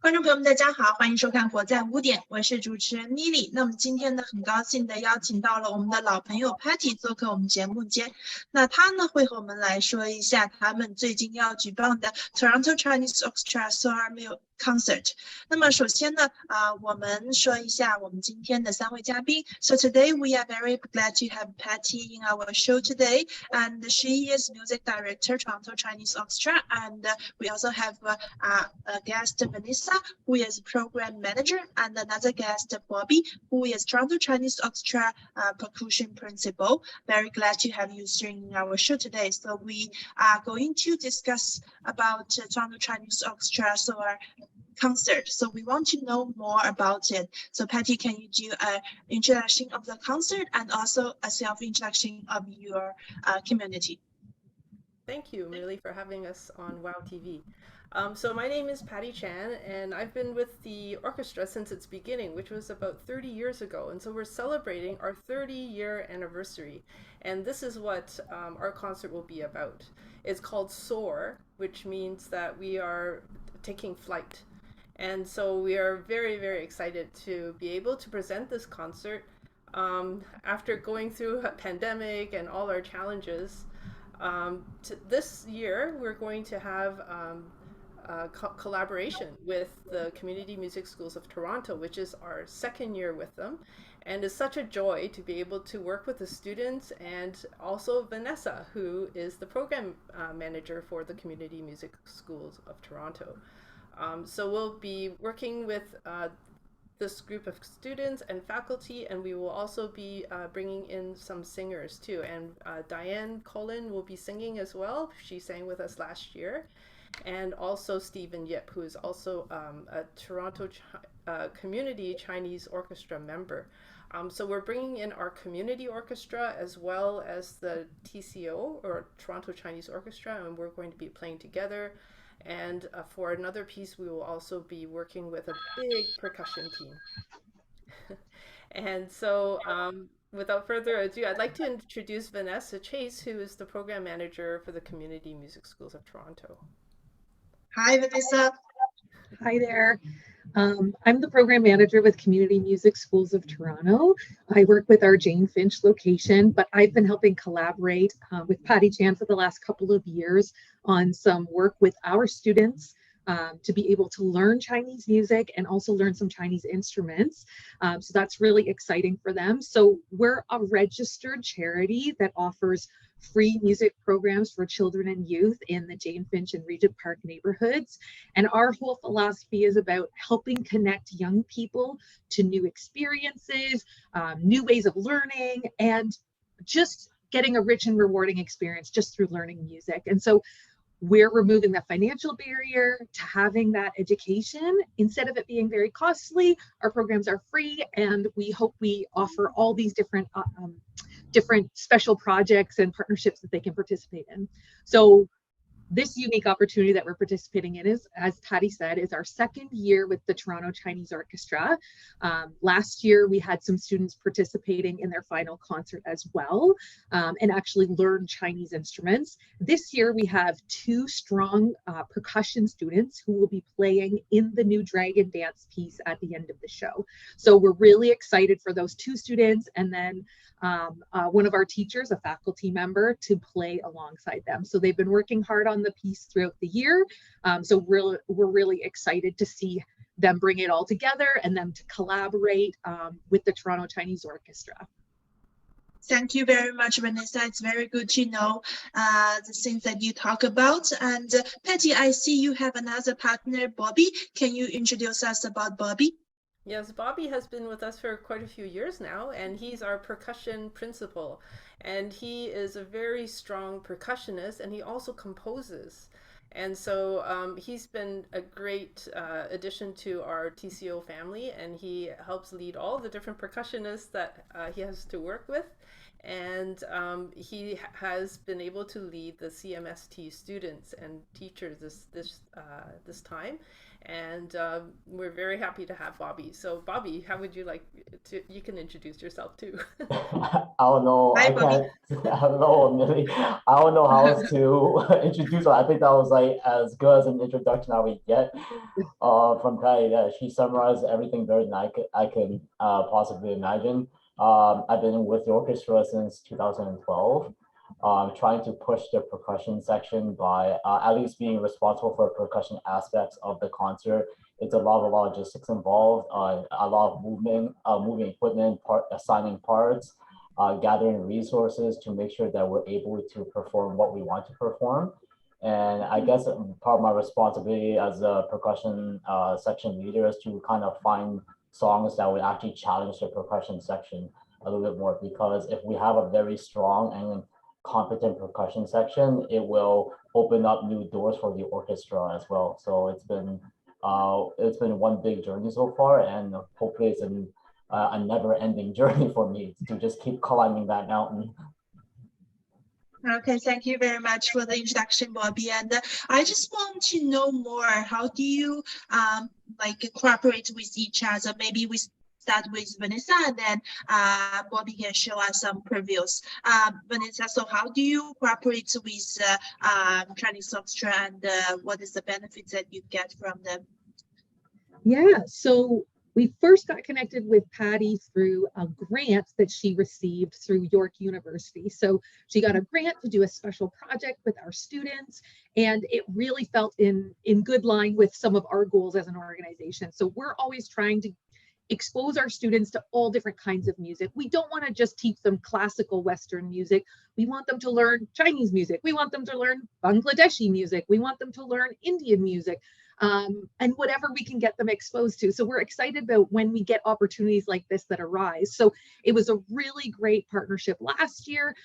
观众朋友们，大家好，欢迎收看《活在污点》，我是主持人 Lily。那么今天呢，很高兴的邀请到了我们的老朋友 Patty 做客我们节目间。那他呢会和我们来说一下他们最近要举办的 Toronto Chinese Orchestra Solar Concert。那么首先呢，我们说一下我们今天的3位嘉宾。So today we are very glad to have Patty in our show today, and she is music director Toronto Chinese Orchestra, and we also have a guest Vanessa, who is program manager, and another guest Bobby, who is Toronto Chinese Orchestra percussion principal. Very glad to have you in our show today. So we are going to discuss about Toronto Chinese Orchestra Solar concert. So we want to know more about it. So Patty, can you do an introduction of the concert and also a self-introduction of your community? Thank you, Millie, for having us on wowtv. So my name is Patty Chan, and I've been with the orchestra since its beginning, which was about 30 years ago. And so we're celebrating our 30-year anniversary. And this is what our concert will be about. It's called Soar, which means that we are taking flight. And so we are very, very excited to be able to present this concert after going through a pandemic and all our challenges. This year, we're going to have collaboration with the Community Music Schools of Toronto, which is our 2nd year with them. And it's such a joy to be able to work with the students, and also Vanessa, who is the program manager for the Community Music Schools of Toronto. So we'll be working with this group of students and faculty, and we will also be bringing in some singers too. And Diane Cullen will be singing as well. She sang with us last year. And also Stephen Yip, who is also a Toronto Community Chinese Orchestra member. So we're bringing in our community orchestra as well as the TCO, or Toronto Chinese Orchestra, and we're going to be playing together. And for another piece, we will also be working with a big percussion team. And so without further ado, I'd like to introduce Vanessa Chase, who is the program manager for the Community Music Schools of Toronto. Hi, Vanessa. Hi there. I'm the program manager with Community Music Schools of Toronto. I work with our Jane Finch location, but I've been helping collaborate with Patty Chan for the last couple of years on some work with our students to be able to learn Chinese music and also learn some Chinese instruments. So that's really exciting for them. So we're a registered charity that offers free music programs for children and youth in the Jane Finch and Regent Park neighborhoods. And our whole philosophy is about helping connect young people to new experiences, new ways of learning, and just getting a rich and rewarding experience just through learning music. And so we're removing the financial barrier to having that education. Instead of it being very costly, our programs are free, and we hope we offer all these different special projects and partnerships that they can participate in. So this unique opportunity that we're participating in is, as Patty said, is our 2nd year with the Toronto Chinese Orchestra. Last year, we had some students participating in their final concert as well, and actually learn Chinese instruments. This year, we have 2 strong percussion students who will be playing in the new Dragon Dance piece at the end of the show. So we're really excited for those 2 students, and then one of our teachers, a faculty member, to play alongside them. So they've been working hard on the piece throughout the year. So we're really excited to see them bring it all together and them to collaborate with the Toronto Chinese Orchestra. Thank you very much, Vanessa. It's very good to know the things that you talk about. And Patty, I see you have another partner, Bobby. Can you introduce us about Bobby? Yes, Bobby has been with us for quite a few years now, and he's our percussion principal. And he is a very strong percussionist, and he also composes. And so he's been a great addition to our TCO family, and he helps lead all the different percussionists that he has to work with. And he has been able to lead the CMST students and teachers this time, and we're very happy to have Bobby. So Bobby, how would you like to? You can introduce yourself too. I don't know. Hi, I Bobby. can't. I don't know, Millie. I don't know how else to introduce her. I think that was like as good as an introduction I would get from Patty. That she summarized everything better than I can possibly imagine. I've been with the orchestra since 2012. Trying to push the percussion section by at least being responsible for percussion aspects of the concert. It's a lot of logistics involved, a lot of movement, moving equipment, assigning parts, gathering resources to make sure that we're able to perform what we want to perform. And I guess part of my responsibility as a percussion section leader is to kind of find songs that would actually challenge the percussion section a little bit more, because if we have a very strong and competent percussion section, it will open up new doors for the orchestra as well. So it's been one big journey so far, and hopefully it's a never-ending journey for me to just keep climbing that mountain. Okay, thank you very much for the introduction, Bobby. And I just want to know more. How do you like cooperate with each other? Maybe we start with Vanessa, and then Bobby can show us some previews. Vanessa, so how do you cooperate with Chinese Orchestra, and what is the benefits that you get from them? Yeah, so we first got connected with Patty through a grant that she received through York University. So she got a grant to do a special project with our students, and it really felt in good line with some of our goals as an organization. So we're always trying to expose our students to all different kinds of music. We don't want to just teach them classical Western music. We want them to learn Chinese music. We want them to learn Bangladeshi music. We want them to learn Indian music, and whatever we can get them exposed to. So we're excited about when we get opportunities like this that arise. So it was a really great partnership last year.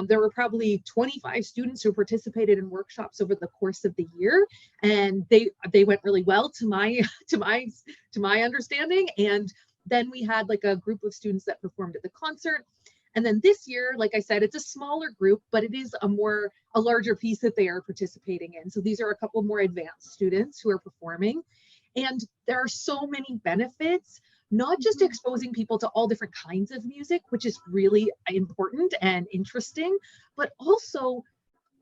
There were probably 25 students who participated in workshops over the course of the year, and they went really well to my understanding. And then we had like a group of students that performed at the concert. And then this year, like I said, it's a smaller group, but it is a larger piece that they are participating in. So these are a couple more advanced students who are performing. And there are so many benefits, not just exposing people to all different kinds of music, which is really important and interesting, but also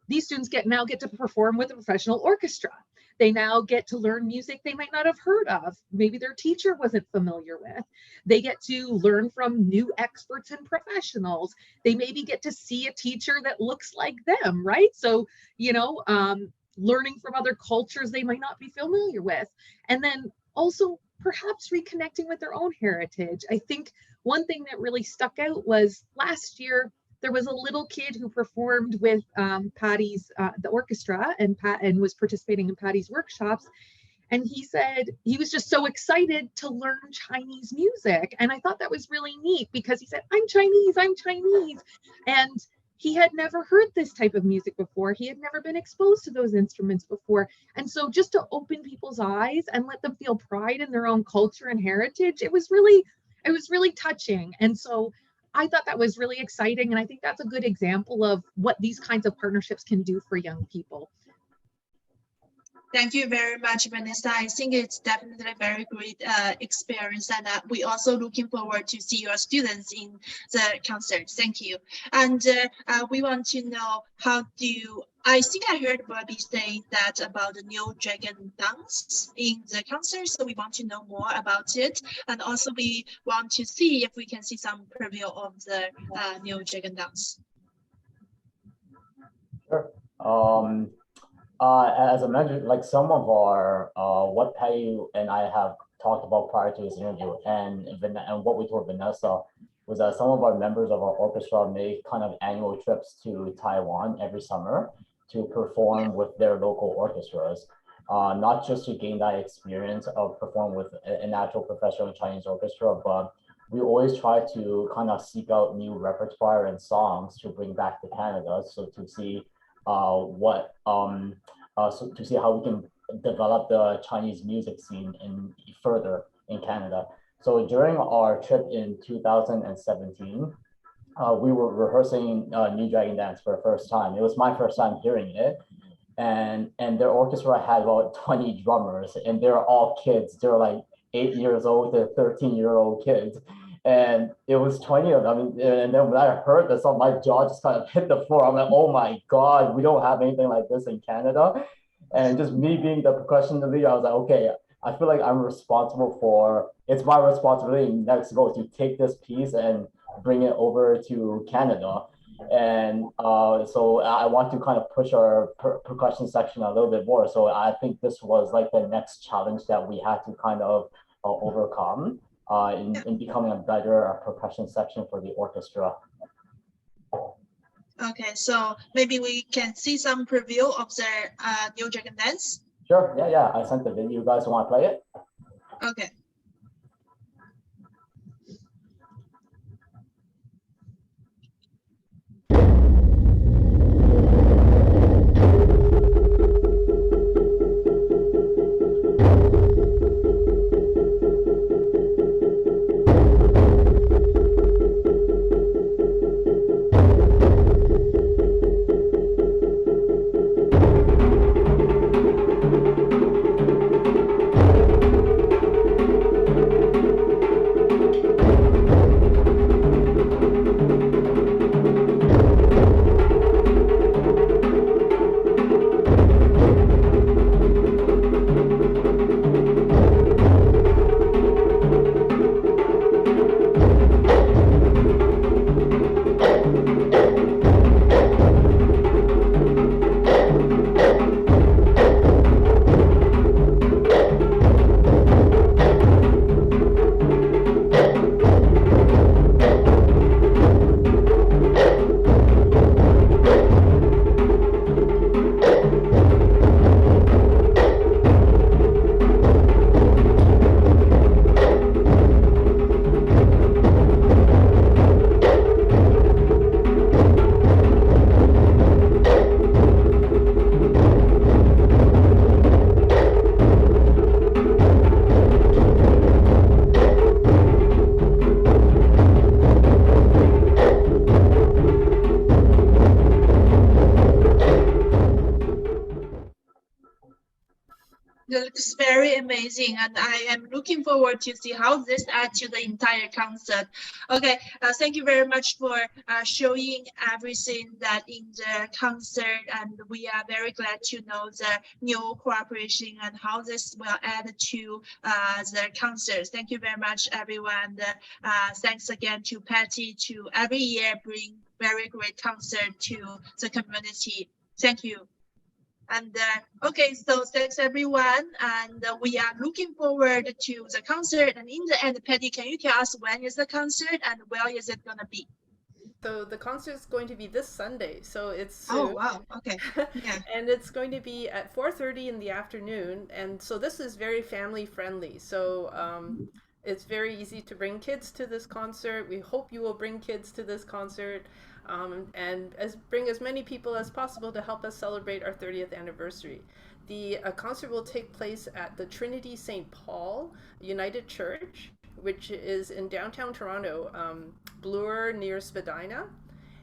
these students now get to perform with a professional orchestra. They now get to learn music they might not have heard of. Maybe their teacher wasn't familiar with. They get to learn from new experts and professionals. They maybe get to see a teacher that looks like them, right? So, learning from other cultures they might not be familiar with. And then also perhaps reconnecting with their own heritage. I think one thing that really stuck out was last year, there was a little kid who performed with Patty's, the orchestra, and was participating in Patty's workshops. And he said he was just so excited to learn Chinese music. And I thought that was really neat because he said, I'm Chinese. And he had never heard this type of music before. He had never been exposed to those instruments before. And so just to open people's eyes and let them feel pride in their own culture and heritage, it was really touching. And so I thought that was really exciting. And I think that's a good example of what these kinds of partnerships can do for young people. Thank you very much, Vanessa. I think it's definitely a very great experience, and we also looking forward to see your students in the concert. Thank you. And we want to know I think I heard Bobby say that about the new dragon dance in the concert, so we want to know more about it. And also we want to see if we can see some preview of the new dragon dance. Sure. As I mentioned, like some of our what Patty and I have talked about prior to this interview, and what we told Vanessa was that some of our members of our orchestra make kind of annual trips to Taiwan every summer to perform with their local orchestras, not just to gain that experience of performing with an actual professional Chinese orchestra, but we always try to kind of seek out new repertoire and songs to bring back to Canada, so to see to see how we can develop the Chinese music scene further in Canada. So during our trip in 2017, we were rehearsing New Dragon Dance for the first time. It was my first time hearing it. And their orchestra had about 20 drummers, and they're all kids. They're like 8 years old to 13-year-old kids. And it was 20 of them. And then when I heard the song, my jaw just kind of hit the floor. I'm like, oh my God, we don't have anything like this in Canada. And just me being the percussion leader, I was like, okay, I feel like I'm responsible for, it's my responsibility next go to take this piece and bring it over to Canada. And so I want to kind of push our percussion section a little bit more. So I think this was like the next challenge that we had to kind of overcome in becoming a better percussion section for the orchestra. Okay, so maybe we can see some preview of the New Dragon Dance. Sure, yeah, I sent the video. You guys want to play it? Okay. It looks very amazing, and I am looking forward to see how this adds to the entire concert. Okay, thank you very much for showing everything that in the concert, and we are very glad to know the new cooperation and how this will add to the concert. Thank you very much, everyone. Thanks again to Patty to every year bring very great concert to the community. Thank you. And okay, so thanks everyone, and we are looking forward to the concert. And in the end, Patty, can you tell us when is the concert and where is it gonna be? So the concert is going to be this Sunday, so it's soon. Oh wow, okay. Yeah. And it's going to be at 4:30 in the afternoon, and so this is very family friendly. So it's very easy to bring kids to this concert. We hope you will bring kids to this concert. And bring as many people as possible to help us celebrate our 30th anniversary. The concert will take place at the Trinity St. Paul United Church, which is in downtown Toronto, Bloor near Spadina.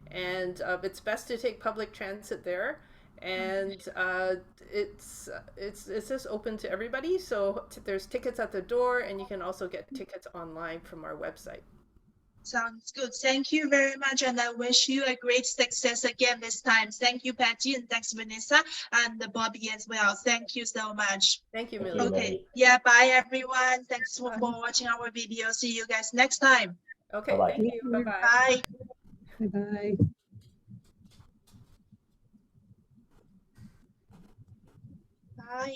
And it's best to take public transit there. And it's just open to everybody. So there's tickets at the door, and you can also get tickets online from our website. Sounds good. Thank you very much, and I wish you a great success again this time. Thank you, Patty, and thanks, Vanessa, and Bobby as well. Thank you so much. Thank you, Millie. Okay, yeah, bye everyone. Thanks for watching our video. See you guys next time. Okay, Bye-bye. thank you. Bye-bye. Bye. Bye-bye. Bye.